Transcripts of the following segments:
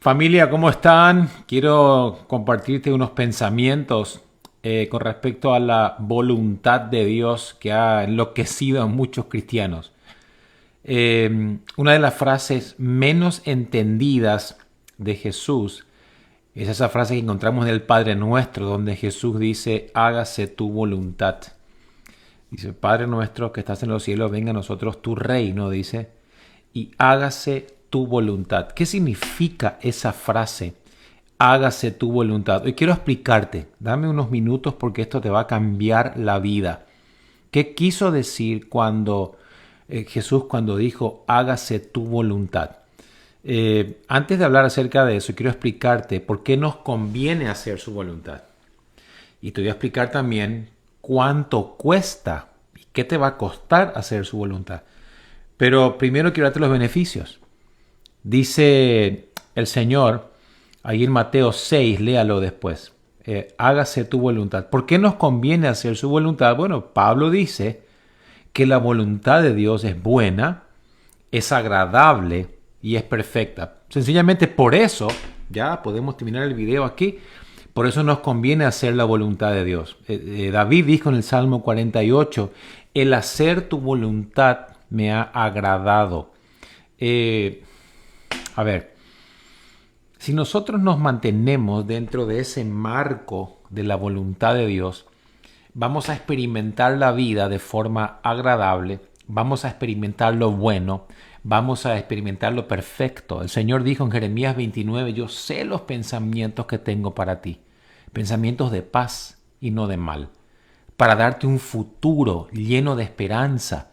Familia, ¿cómo están? Quiero compartirte unos pensamientos con respecto a la voluntad de Dios que ha enloquecido a muchos cristianos. Una de las frases menos entendidas de Jesús es esa frase que encontramos en el Padre Nuestro, donde Jesús dice, hágase tu voluntad. Dice, Padre nuestro que estás en los cielos, venga a nosotros tu reino, dice, y hágase tu voluntad. ¿Qué significa esa frase? Hágase tu voluntad. Hoy quiero explicarte, dame unos minutos porque esto te va a cambiar la vida. ¿Qué quiso decir cuando Jesús cuando dijo, hágase tu voluntad? Antes de hablar acerca de eso, quiero explicarte por qué nos conviene hacer su voluntad. Y te voy a explicar también cuánto cuesta y qué te va a costar hacer su voluntad. Pero primero quiero darte los beneficios. Dice el Señor, ahí en Mateo 6, léalo después, hágase tu voluntad. ¿Por qué nos conviene hacer su voluntad? Bueno, Pablo dice que la voluntad de Dios es buena, es agradable y es perfecta. Sencillamente por eso, ya podemos terminar el video aquí, por eso nos conviene hacer la voluntad de Dios. David dijo en el Salmo 48, el hacer tu voluntad me ha agradado. A ver, si nosotros nos mantenemos dentro de ese marco de la voluntad de Dios, vamos a experimentar la vida de forma agradable, vamos a experimentar lo bueno, vamos a experimentar lo perfecto. El Señor dijo en Jeremías 29, yo sé los pensamientos que tengo para ti, pensamientos de paz y no de mal, para darte un futuro lleno de esperanza.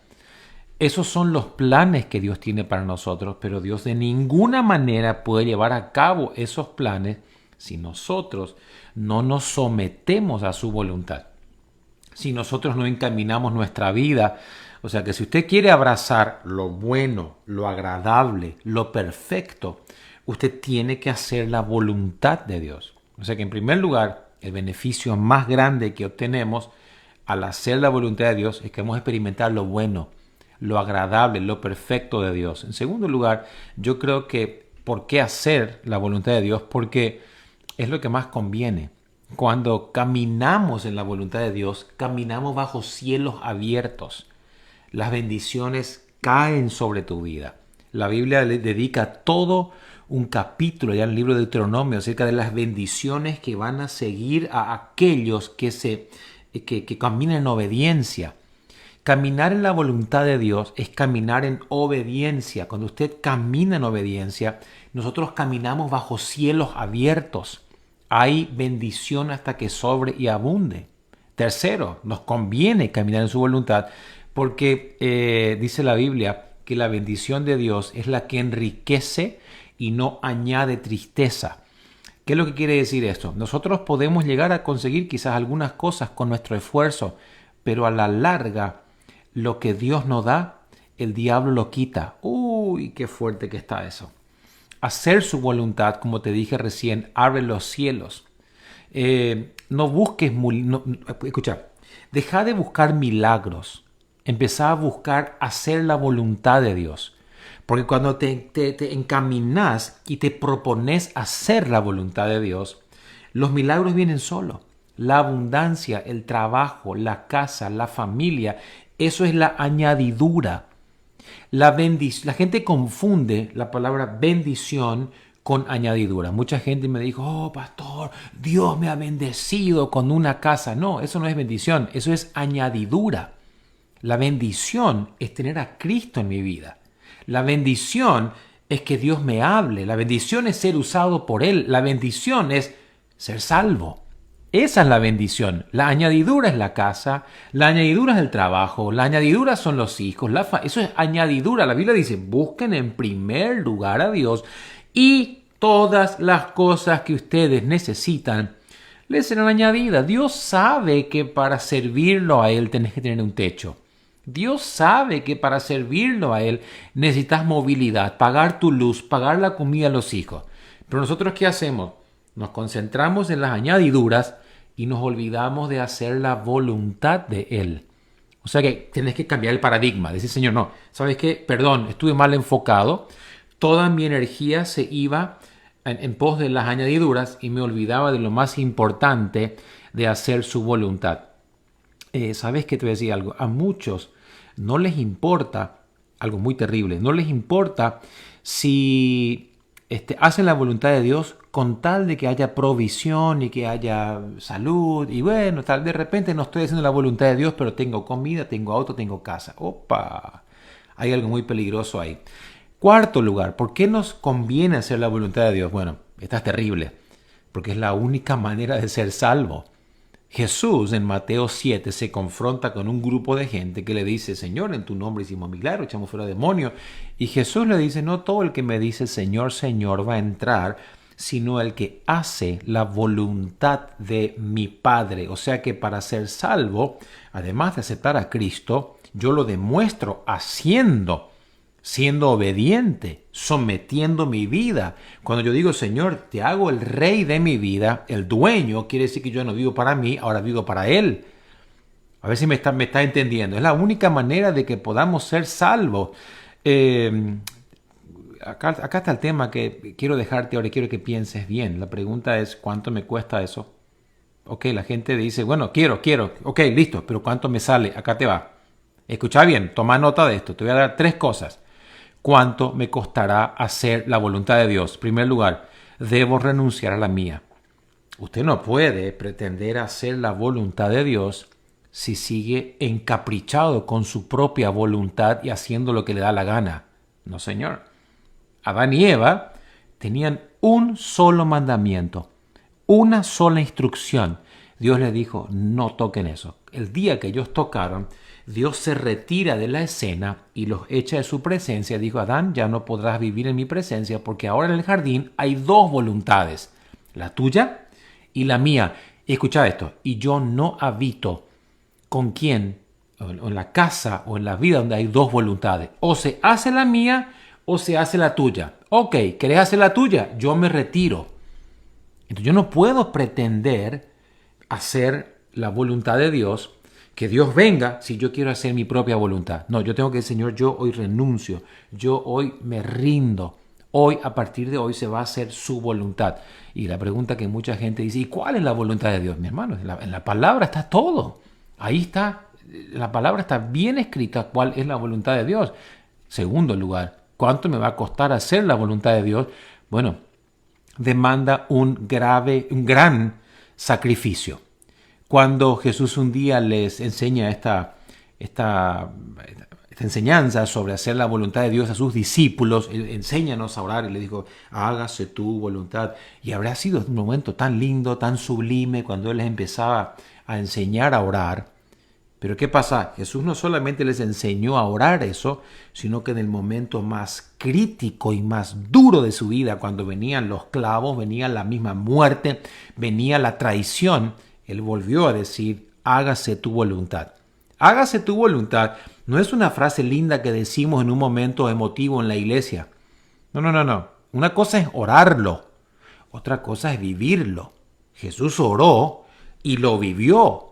Esos son los planes que Dios tiene para nosotros, pero Dios de ninguna manera puede llevar a cabo esos planes si nosotros no nos sometemos a su voluntad. Si nosotros no encaminamos nuestra vida, o sea que si usted quiere abrazar lo bueno, lo agradable, lo perfecto, usted tiene que hacer la voluntad de Dios. O sea que en primer lugar, el beneficio más grande que obtenemos al hacer la voluntad de Dios es que vamos a experimentar lo bueno, lo agradable, lo perfecto de Dios. En segundo lugar, yo creo que ¿por qué hacer la voluntad de Dios? Porque es lo que más conviene. Cuando caminamos en la voluntad de Dios, caminamos bajo cielos abiertos. Las bendiciones caen sobre tu vida. La Biblia le dedica todo un capítulo ya en el libro de Deuteronomio acerca de las bendiciones que van a seguir a aquellos que caminan en obediencia. Caminar en la voluntad de Dios es caminar en obediencia. Cuando usted camina en obediencia, nosotros caminamos bajo cielos abiertos. Hay bendición hasta que sobre y abunde. Tercero, nos conviene caminar en su voluntad porque dice la Biblia que la bendición de Dios es la que enriquece y no añade tristeza. ¿Qué es lo que quiere decir esto? Nosotros podemos llegar a conseguir quizás algunas cosas con nuestro esfuerzo, pero a la larga lo que Dios nos da, el diablo lo quita. Uy, qué fuerte que está eso. Hacer su voluntad, como te dije recién, abre los cielos. No busques, escucha, deja de buscar milagros. Empezá a buscar hacer la voluntad de Dios. Porque cuando te encaminas y te propones hacer la voluntad de Dios, los milagros vienen solos. La abundancia, el trabajo, la casa, la familia, eso es la añadidura. La gente confunde la palabra bendición con añadidura. Mucha gente me dijo, oh pastor, Dios me ha bendecido con una casa. No, eso no es bendición, eso es añadidura. La bendición es tener a Cristo en mi vida. La bendición es que Dios me hable. La bendición es ser usado por Él. La bendición es ser salvo. Esa es la bendición. La añadidura es la casa, la añadidura es el trabajo, la añadidura son los hijos, eso es añadidura. La Biblia dice, busquen en primer lugar a Dios y todas las cosas que ustedes necesitan les serán añadidas. Dios sabe que para servirlo a Él tenés que tener un techo. Dios sabe que para servirlo a Él necesitas movilidad, pagar tu luz, pagar la comida a los hijos. Pero nosotros, ¿qué hacemos? Nos concentramos en las añadiduras y nos olvidamos de hacer la voluntad de Él. O sea que tienes que cambiar el paradigma. Decir, Señor, no, ¿sabes qué? Perdón, estuve mal enfocado. Toda mi energía se iba en pos de las añadiduras y me olvidaba de lo más importante, de hacer su voluntad. ¿Sabes qué te voy a decir algo? A muchos no les importa, algo muy terrible, no les importa si hacen la voluntad de Dios con tal de que haya provisión y que haya salud. Y bueno, tal de repente no estoy haciendo la voluntad de Dios, pero tengo comida, tengo auto, tengo casa. ¡Opa! Hay algo muy peligroso ahí. Cuarto lugar, ¿por qué nos conviene hacer la voluntad de Dios? Bueno, esta es terrible, porque es la única manera de ser salvo. Jesús en Mateo 7 se confronta con un grupo de gente que le dice, Señor, en tu nombre hicimos milagros, echamos fuera demonios. Y Jesús le dice, no todo el que me dice Señor, Señor va a entrar, sino el que hace la voluntad de mi Padre. O sea que para ser salvo, además de aceptar a Cristo, yo lo demuestro siendo obediente, sometiendo mi vida. Cuando yo digo, Señor, te hago el rey de mi vida, el dueño, quiere decir que yo no vivo para mí, ahora vivo para Él. A ver si me está entendiendo. Es la única manera de que podamos ser salvos. Acá está el tema que quiero dejarte ahora y quiero que pienses bien. La pregunta es, ¿cuánto me cuesta eso? Ok, la gente dice, bueno, quiero. Ok, listo, pero ¿cuánto me sale? Acá te va. Escucha bien, toma nota de esto. Te voy a dar 3 cosas. ¿Cuánto me costará hacer la voluntad de Dios? En primer lugar, debo renunciar a la mía. Usted no puede pretender hacer la voluntad de Dios si sigue encaprichado con su propia voluntad y haciendo lo que le da la gana. No, señor. Adán y Eva tenían un solo mandamiento, una sola instrucción. Dios les dijo, no toquen eso. El día que ellos tocaron, Dios se retira de la escena y los echa de su presencia. Dijo, Adán, ya no podrás vivir en mi presencia porque ahora en el jardín hay 2 voluntades, la tuya y la mía. Y escucha esto, y yo no habito con quien, o en la casa o en la vida donde hay 2 voluntades. O se hace la mía o se hace la tuya. Ok, ¿querés hacer la tuya? Yo me retiro. Entonces yo no puedo pretender hacer la voluntad de Dios, que Dios venga si yo quiero hacer mi propia voluntad. No, yo tengo que decir, Señor, yo hoy renuncio, yo hoy me rindo. Hoy, a partir de hoy, se va a hacer su voluntad. Y la pregunta que mucha gente dice, ¿y cuál es la voluntad de Dios? Mi hermano, en la palabra está todo. Ahí está, la palabra está bien escrita cuál es la voluntad de Dios. Segundo lugar, ¿cuánto me va a costar hacer la voluntad de Dios? Bueno, demanda un gran sacrificio. Cuando Jesús un día les enseña esta enseñanza sobre hacer la voluntad de Dios a sus discípulos, enséñanos a orar, y le dijo, hágase tu voluntad. Y habrá sido un momento tan lindo, tan sublime, cuando Él les empezaba a enseñar a orar. Pero ¿qué pasa? Jesús no solamente les enseñó a orar eso, sino que en el momento más crítico y más duro de su vida, cuando venían los clavos, venía la misma muerte, venía la traición, Él volvió a decir, hágase tu voluntad. Hágase tu voluntad no es una frase linda que decimos en un momento emotivo en la iglesia. No. Una cosa es orarlo, otra cosa es vivirlo. Jesús oró y lo vivió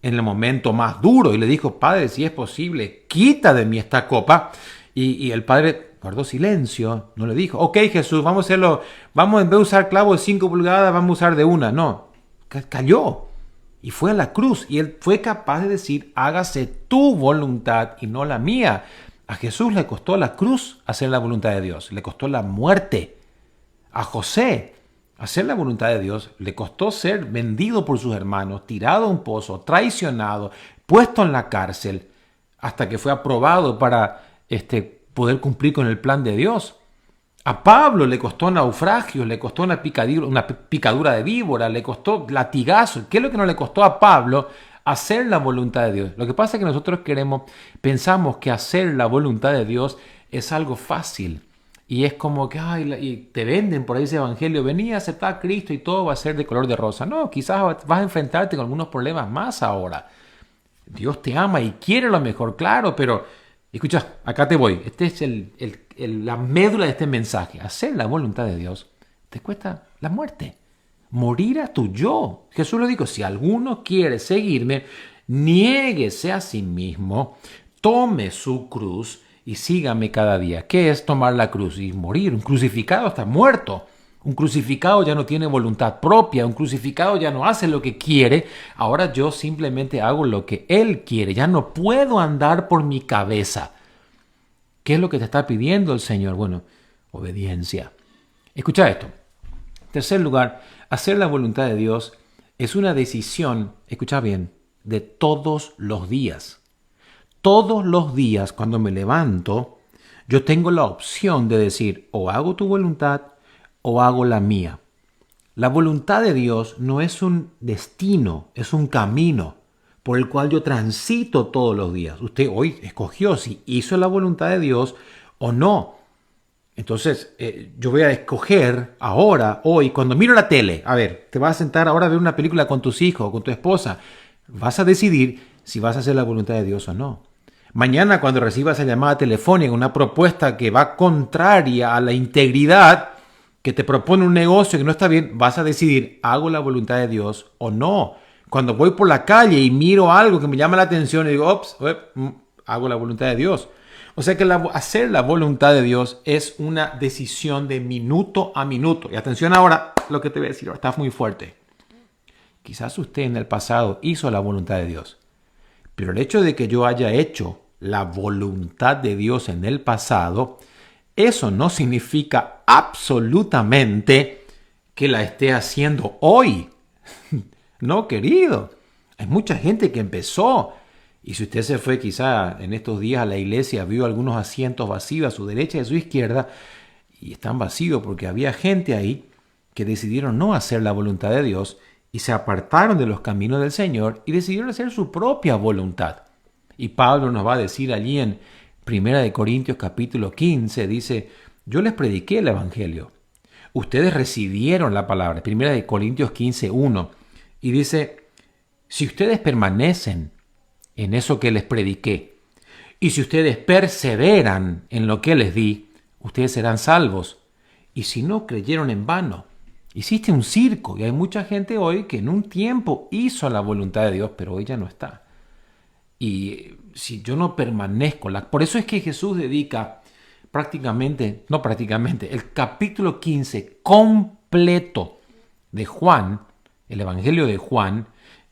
en el momento más duro y le dijo, Padre, si es posible, quita de mí esta copa. Y el Padre guardó silencio, no le dijo, ok Jesús, vamos a hacerlo, vamos en vez de usar clavos de 5 pulgadas, vamos a usar de 1. No, cayó y fue a la cruz y Él fue capaz de decir, hágase tu voluntad y no la mía. A Jesús le costó la cruz hacer la voluntad de Dios, le costó la muerte. A José hacer la voluntad de Dios le costó ser vendido por sus hermanos, tirado a un pozo, traicionado, puesto en la cárcel, hasta que fue aprobado para poder cumplir con el plan de Dios. A Pablo le costó naufragios, le costó una picadura de víbora, le costó latigazos. ¿Qué es lo que no le costó a Pablo? Hacer la voluntad de Dios. Lo que pasa es que nosotros pensamos que hacer la voluntad de Dios es algo fácil. Y es como que y te venden por ahí ese evangelio, vení a aceptar a Cristo y todo va a ser de color de rosa. No, quizás vas a enfrentarte con algunos problemas más ahora. Dios te ama y quiere lo mejor, claro, pero escucha, acá te voy. Este es la médula de este mensaje. Hacer la voluntad de Dios te cuesta la muerte. Morir a tu yo. Jesús lo dijo, si alguno quiere seguirme, niéguese a sí mismo, tome su cruz y sígame cada día. ¿Qué es tomar la cruz? Y morir. Un crucificado está muerto. Un crucificado ya no tiene voluntad propia, un crucificado ya no hace lo que quiere, ahora yo simplemente hago lo que Él quiere, ya no puedo andar por mi cabeza. ¿Qué es lo que te está pidiendo el Señor? Bueno, obediencia. Escucha esto. En tercer lugar, hacer la voluntad de Dios es una decisión, escucha bien, de todos los días. Todos los días cuando me levanto, yo tengo la opción de decir o hago tu voluntad o hago la mía. La voluntad de Dios no es un destino, es un camino por el cual yo transito todos los días. Usted hoy escogió si hizo la voluntad de Dios o no. Entonces, yo voy a escoger ahora, hoy, cuando miro la tele, a ver, te vas a sentar ahora a ver una película con tus hijos, con tu esposa, vas a decidir si vas a hacer la voluntad de Dios o no. Mañana, cuando recibas esa llamada telefónica, una propuesta que va contraria a la integridad, que te propone un negocio que no está bien, vas a decidir, ¿hago la voluntad de Dios o no? Cuando voy por la calle y miro algo que me llama la atención y digo, hago la voluntad de Dios. O sea que hacer la voluntad de Dios es una decisión de minuto a minuto. Y atención ahora, lo que te voy a decir, está muy fuerte. Quizás usted en el pasado hizo la voluntad de Dios, pero el hecho de que yo haya hecho la voluntad de Dios en el pasado, eso no significa absolutamente que la esté haciendo hoy. No, querido. Hay mucha gente que empezó. Y si usted se fue quizá en estos días a la iglesia, vio algunos asientos vacíos a su derecha y a su izquierda, y están vacíos porque había gente ahí que decidieron no hacer la voluntad de Dios y se apartaron de los caminos del Señor y decidieron hacer su propia voluntad. Y Pablo nos va a decir allí en 1 Corintios capítulo 15, dice, yo les prediqué el Evangelio. Ustedes recibieron la palabra. 1 Corintios 15, 1. Y dice, si ustedes permanecen en eso que les prediqué, y si ustedes perseveran en lo que les di, ustedes serán salvos. Y si no, creyeron en vano. Hiciste un circo, y hay mucha gente hoy que en un tiempo hizo la voluntad de Dios, pero hoy ya no está. Y si yo no permanezco, por eso es que Jesús dedica el capítulo 15 completo de Juan, el Evangelio de Juan,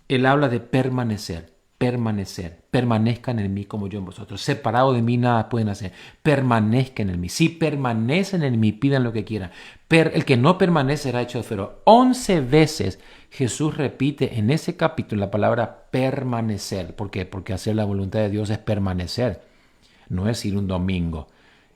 él habla de permanecer, permanezcan en mí como yo en vosotros, separado de mí nada pueden hacer, permanezcan en mí, si permanecen en mí, pidan lo que quieran, el que no permanece será hecho de fuego. 11 veces Jesús repite en ese capítulo la palabra permanecer. ¿Por qué? Porque hacer la voluntad de Dios es permanecer, no es ir un domingo.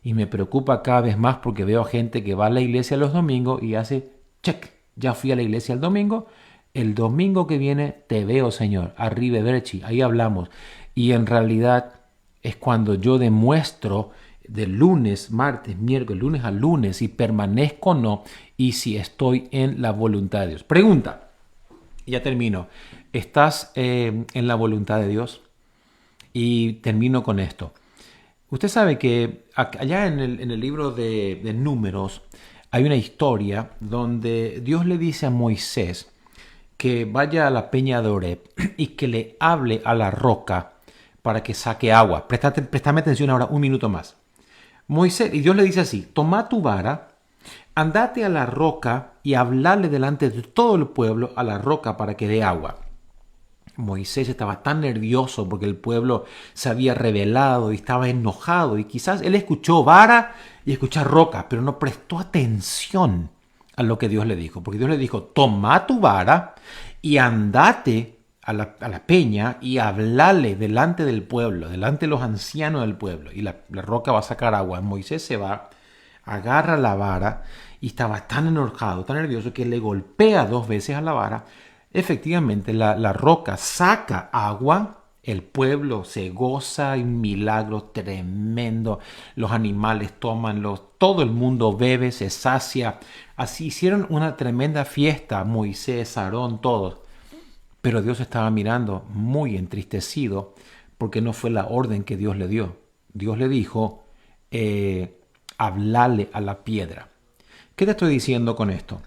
Y me preocupa cada vez más porque veo gente que va a la iglesia los domingos y hace check, ya fui a la iglesia el domingo que viene te veo, Señor, arrivederci, ahí hablamos. Y en realidad es cuando yo demuestro de lunes, martes, miércoles, lunes a lunes, si permanezco o no y si estoy en la voluntad de Dios. Pregunta, ya termino. ¿Estás en la voluntad de Dios? Y termino con esto. Usted sabe que allá en el libro de Números hay una historia donde Dios le dice a Moisés que vaya a la peña de Oreb y que le hable a la roca para que saque agua. Préstame atención ahora un minuto más. Moisés, y Dios le dice así, toma tu vara, andate a la roca y hablale delante de todo el pueblo a la roca para que dé agua. Moisés estaba tan nervioso porque el pueblo se había rebelado y estaba enojado y quizás él escuchó vara y escuchó roca, pero no prestó atención a lo que Dios le dijo, porque Dios le dijo, toma tu vara y andate a la peña y hablale delante del pueblo, delante de los ancianos del pueblo, y la roca va a sacar agua. Moisés se va, agarra la vara y estaba tan enojado, tan nervioso que le golpea 2 veces a la vara. Efectivamente, la roca saca agua. El pueblo se goza, hay un milagro tremendo, los animales toman, todo el mundo bebe, se sacia. Así hicieron una tremenda fiesta, Moisés, Aarón, todos. Pero Dios estaba mirando muy entristecido porque no fue la orden que Dios le dio. Dios le dijo, hablale a la piedra. ¿Qué te estoy diciendo con esto?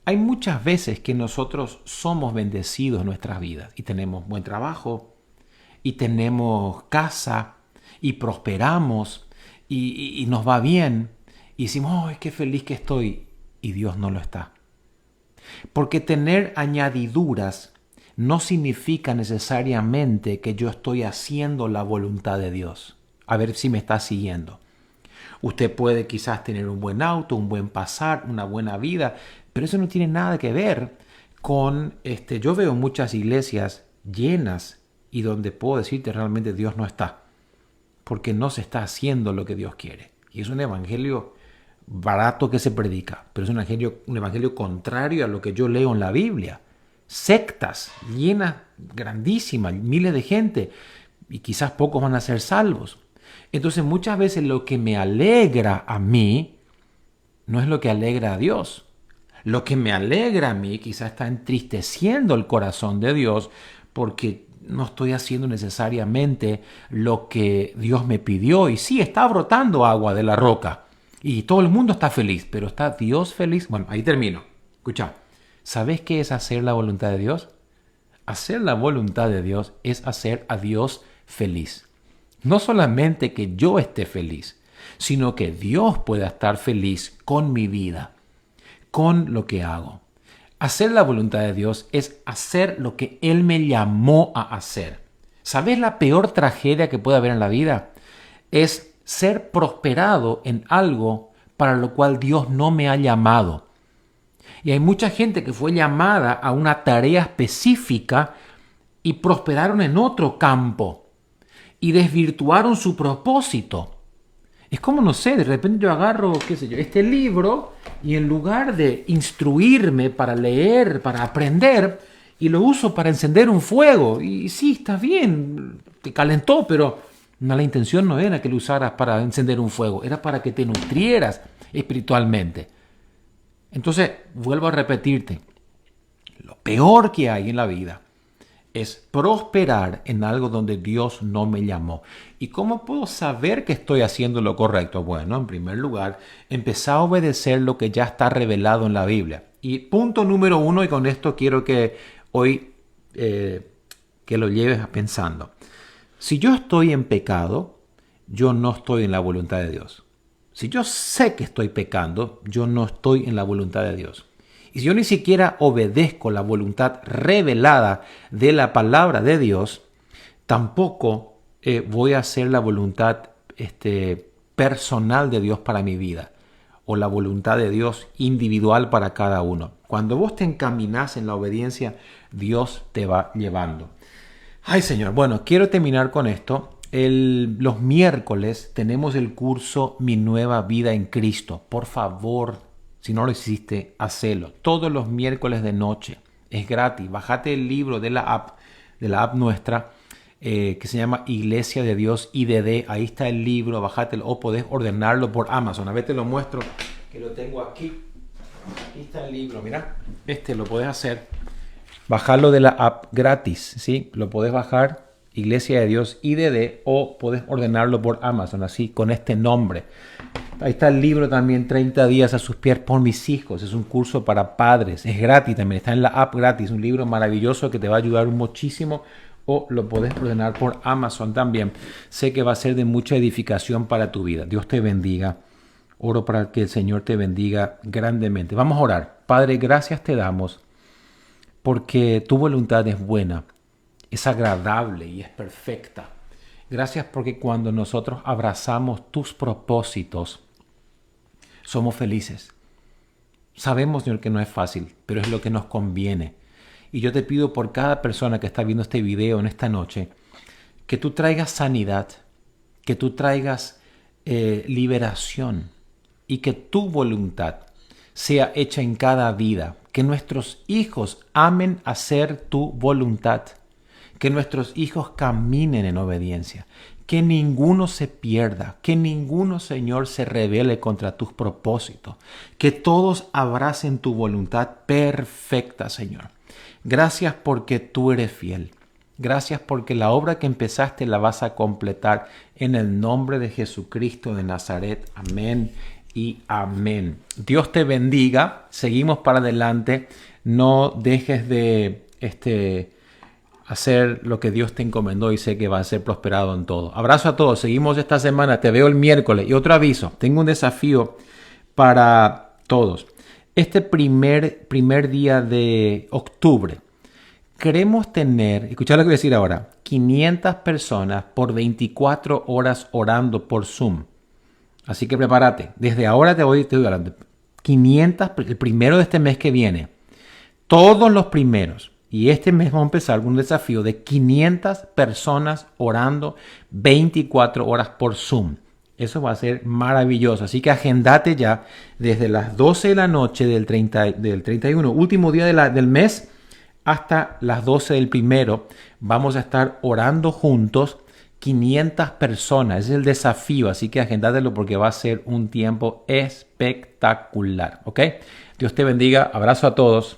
Hay muchas veces que nosotros somos bendecidos en nuestras vidas y tenemos buen trabajo, y tenemos casa, y prosperamos, y nos va bien, y decimos, ¡ay, qué feliz que estoy! y Dios no lo está. Porque tener añadiduras no significa necesariamente que yo estoy haciendo la voluntad de Dios. A ver si me está siguiendo. Usted puede quizás tener un buen auto, un buen pasar, una buena vida, pero eso no tiene nada que ver con, yo veo muchas iglesias llenas y donde puedo decirte realmente Dios no está, porque no se está haciendo lo que Dios quiere. Y es un evangelio barato que se predica, pero es un evangelio contrario a lo que yo leo en la Biblia. Sectas llenas, grandísimas, miles de gente, y quizás pocos van a ser salvos. Entonces muchas veces lo que me alegra a mí no es lo que alegra a Dios. Lo que me alegra a mí quizás está entristeciendo el corazón de Dios porque no estoy haciendo necesariamente lo que Dios me pidió. Y sí, está brotando agua de la roca y todo el mundo está feliz, pero ¿está Dios feliz? Bueno, ahí termino. Escucha, ¿sabes qué es hacer la voluntad de Dios? Hacer la voluntad de Dios es hacer a Dios feliz. No solamente que yo esté feliz, sino que Dios pueda estar feliz con mi vida, con lo que hago. Hacer la voluntad de Dios es hacer lo que Él me llamó a hacer. ¿Sabes la peor tragedia que puede haber en la vida? Es ser prosperado en algo para lo cual Dios no me ha llamado. Y hay mucha gente que fue llamada a una tarea específica y prosperaron en otro campo y desvirtuaron su propósito. Es como, no sé, de repente yo agarro, qué sé yo, este libro y en lugar de instruirme para leer, para aprender, y lo uso para encender un fuego. Y sí, está bien, te calentó, pero la intención no era que lo usaras para encender un fuego, era para que te nutrieras espiritualmente. Entonces, vuelvo a repetirte, lo peor que hay en la vida es prosperar en algo donde Dios no me llamó. ¿Y cómo puedo saber que estoy haciendo lo correcto? Bueno, en primer lugar, empezar a obedecer lo que ya está revelado en la Biblia. Y punto número 1, y con esto quiero que hoy que lo lleves pensando. Si yo estoy en pecado, yo no estoy en la voluntad de Dios. Si yo sé que estoy pecando, yo no estoy en la voluntad de Dios. Y si yo ni siquiera obedezco la voluntad revelada de la palabra de Dios, tampoco voy a hacer la voluntad personal de Dios para mi vida o la voluntad de Dios individual para cada uno. Cuando vos te encaminás en la obediencia, Dios te va llevando. Ay, Señor. Bueno, quiero terminar con esto. Los miércoles tenemos el curso Mi Nueva Vida en Cristo. Por favor, si no lo hiciste, hacelo. Todos los miércoles de noche. Es gratis. Bájate el libro de la app nuestra, que se llama Iglesia de Dios IDD. Ahí está el libro. Bájatelo o podés ordenarlo por Amazon. A ver, te lo muestro, que lo tengo aquí. Aquí está el libro, mira. Lo podés hacer. Bajarlo de la app gratis, ¿sí? Lo podés bajar, Iglesia de Dios IDD, o podés ordenarlo por Amazon, así, con este nombre. Ahí está el libro también, 30 días a sus pies por mis hijos. Es un curso para padres. Es gratis también. Está en la app gratis. Un libro maravilloso que te va a ayudar muchísimo. O lo podés ordenar por Amazon también. Sé que va a ser de mucha edificación para tu vida. Dios te bendiga. Oro para que el Señor te bendiga grandemente. Vamos a orar. Padre, gracias te damos porque tu voluntad es buena, es agradable y es perfecta. Gracias porque cuando nosotros abrazamos tus propósitos, somos felices. Sabemos, Señor, que no es fácil, pero es lo que nos conviene. Y yo te pido por cada persona que está viendo este video en esta noche, que tú traigas sanidad, que tú traigas liberación y que tu voluntad sea hecha en cada vida. Que nuestros hijos amen hacer tu voluntad. Que nuestros hijos caminen en obediencia. Que ninguno se pierda. Que ninguno, Señor, se rebele contra tus propósitos. Que todos abracen tu voluntad perfecta, Señor. Gracias porque tú eres fiel. Gracias porque la obra que empezaste la vas a completar en el nombre de Jesucristo de Nazaret. Amén y amén. Dios te bendiga. Seguimos para adelante. No dejes de hacer lo que Dios te encomendó y sé que va a ser prosperado en todo. Abrazo a todos. Seguimos esta semana. Te veo el miércoles. Y otro aviso. Tengo un desafío para todos. este primer día de octubre, queremos tener, escuchad lo que voy a decir ahora, 500 personas por 24 horas orando por Zoom. Así que prepárate. Desde ahora te voy hablando. 500, el primero de este mes que viene. Todos los primeros. Y este mes vamos a empezar con un desafío de 500 personas orando 24 horas por Zoom. Eso va a ser maravilloso. Así que agendate ya desde las 12 de la noche del 31, último día del mes, hasta las 12 del primero. Vamos a estar orando juntos 500 personas. Ese es el desafío. Así que agéndatelo porque va a ser un tiempo espectacular. ¿Ok? Dios te bendiga. Abrazo a todos.